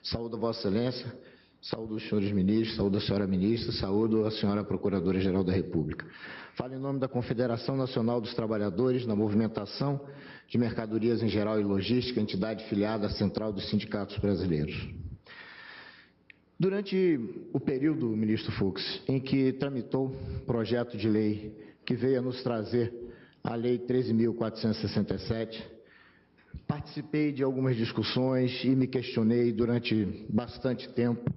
Saúdo a Vossa Excelência, saúdo os senhores ministros, saúdo a senhora ministra, saúdo a senhora Procuradora-Geral da República. Falo em nome da Confederação Nacional dos Trabalhadores na Movimentação de Mercadorias em Geral e Logística, entidade filiada à Central dos Sindicatos Brasileiros. Durante o período, ministro Fux, em que tramitou o projeto de lei que veio a nos trazer a Lei 13.467, participei de algumas discussões e me questionei durante bastante tempo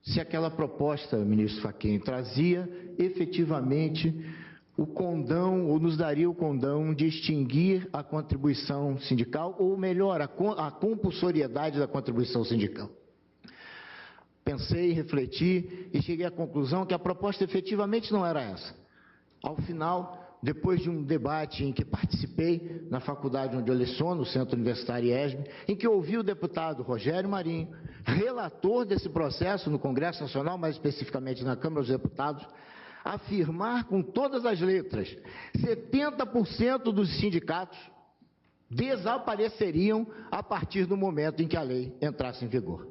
se aquela proposta, ministro Fachin, trazia efetivamente o condão, ou nos daria o condão de extinguir a contribuição sindical, ou melhor, a compulsoriedade da contribuição sindical. Pensei, refleti e cheguei à conclusão que a proposta efetivamente não era essa. Ao final, depois de um debate em que participei na faculdade onde eu leciono, o Centro Universitário IESB, em que ouvi o deputado Rogério Marinho, relator desse processo no Congresso Nacional, mais especificamente na Câmara dos Deputados, afirmar com todas as letras, 70% dos sindicatos desapareceriam a partir do momento em que a lei entrasse em vigor.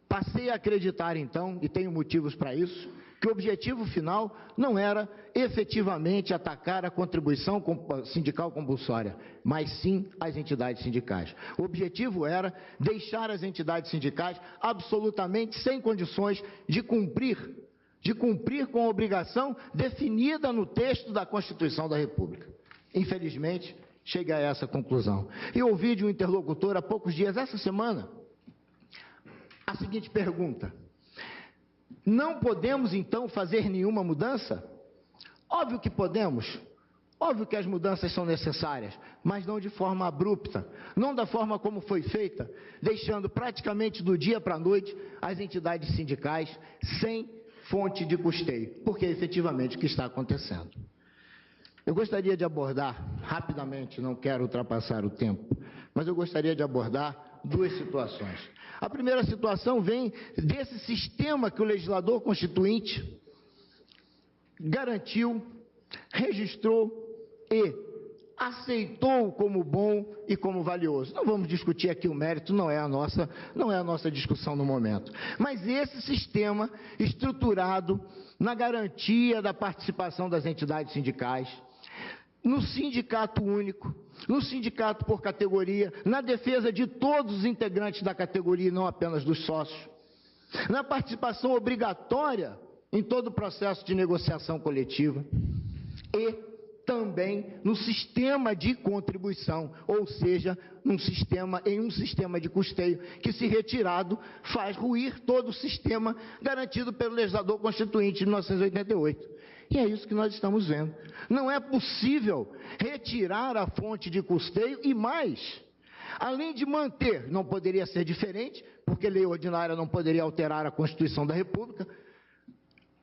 Passei a acreditar, então, e tenho motivos para isso, que o objetivo final não era efetivamente atacar a contribuição sindical compulsória, mas sim as entidades sindicais. O objetivo era deixar as entidades sindicais absolutamente sem condições de cumprir com a obrigação definida no texto da Constituição da República. Infelizmente, cheguei a essa conclusão. E ouvi de um interlocutor há poucos dias, essa semana, a seguinte pergunta: não podemos, então, fazer nenhuma mudança? Óbvio que podemos. Óbvio que as mudanças são necessárias, mas não de forma abrupta, não da forma como foi feita, deixando praticamente do dia para a noite as entidades sindicais sem fonte de custeio, porque é efetivamente o que está acontecendo. Eu gostaria de abordar rapidamente, não quero ultrapassar o tempo, mas eu gostaria de abordar duas situações. A primeira situação vem desse sistema que o legislador constituinte garantiu, registrou e aceitou como bom e como valioso. Não vamos discutir aqui o mérito, não é a nossa discussão no momento. Mas esse sistema estruturado na garantia da participação das entidades sindicais, no sindicato único, no sindicato por categoria, na defesa de todos os integrantes da categoria e não apenas dos sócios, na participação obrigatória em todo o processo de negociação coletiva e também no sistema de contribuição, ou seja, em um sistema de custeio que, se retirado, faz ruir todo o sistema garantido pelo legislador constituinte de 1988. E é isso que nós estamos vendo. Não é possível retirar a fonte de custeio e mais, além de manter, não poderia ser diferente, porque lei ordinária não poderia alterar a Constituição da República,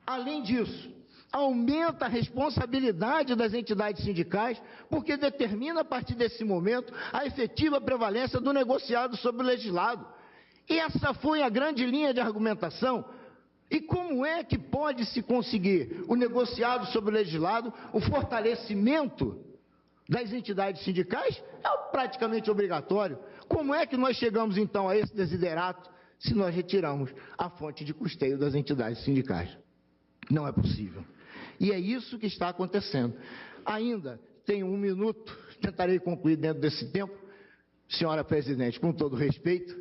além disso, aumenta a responsabilidade das entidades sindicais, porque determina a partir desse momento a efetiva prevalência do negociado sobre o legislado. Essa foi a grande linha de argumentação. E como é que pode se conseguir o negociado sobre o legislado, o fortalecimento das entidades sindicais? É praticamente obrigatório. Como é que nós chegamos então a esse desiderato se nós retiramos a fonte de custeio das entidades sindicais? Não é possível. E é isso que está acontecendo. Ainda tenho 1 minuto, tentarei concluir dentro desse tempo, senhora presidente, com todo respeito.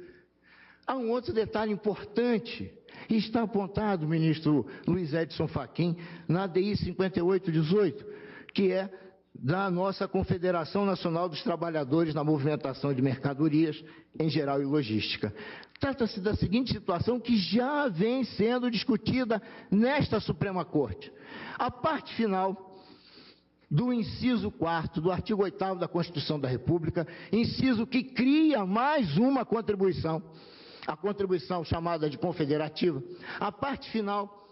Há um outro detalhe importante, e está apontado, ministro Luiz Edson Fachin, na ADI 5818, que é da nossa Confederação Nacional dos Trabalhadores na Movimentação de Mercadorias em Geral e Logística. Trata-se da seguinte situação que já vem sendo discutida nesta Suprema Corte. A parte final do inciso 4º do artigo 8º da Constituição da República, inciso que cria mais uma contribuição, a contribuição chamada de confederativa, a parte final,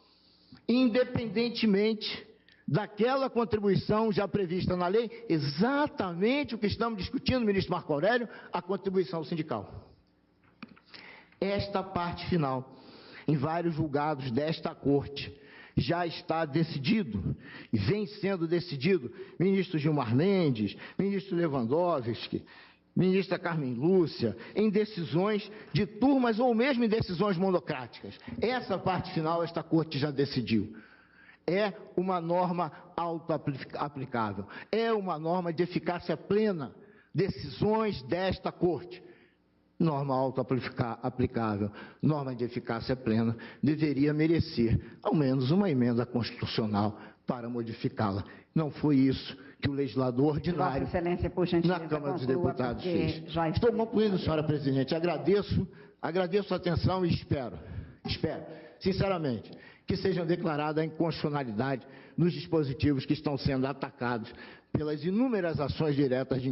independentemente daquela contribuição já prevista na lei, exatamente o que estamos discutindo, ministro Marco Aurélio, a contribuição sindical. Esta parte final, em vários julgados desta Corte, já está decidido, e vem sendo decidido, ministro Gilmar Mendes, ministro Lewandowski, ministra Carmen Lúcia, em decisões de turmas ou mesmo em decisões monocráticas. Essa parte final, esta Corte já decidiu. É uma norma auto-aplicável, é uma norma de eficácia plena. Decisões desta Corte. Norma auto-aplicável, norma de eficácia plena, deveria merecer ao menos uma emenda constitucional para modificá-la. Não foi isso que o legislador ordinário na Câmara dos Deputados fez. Estou concluindo, senhora presidente. Agradeço a atenção e espero, sinceramente, que sejam declarada a inconstitucionalidade dos dispositivos que estão sendo atacados pelas inúmeras ações diretas de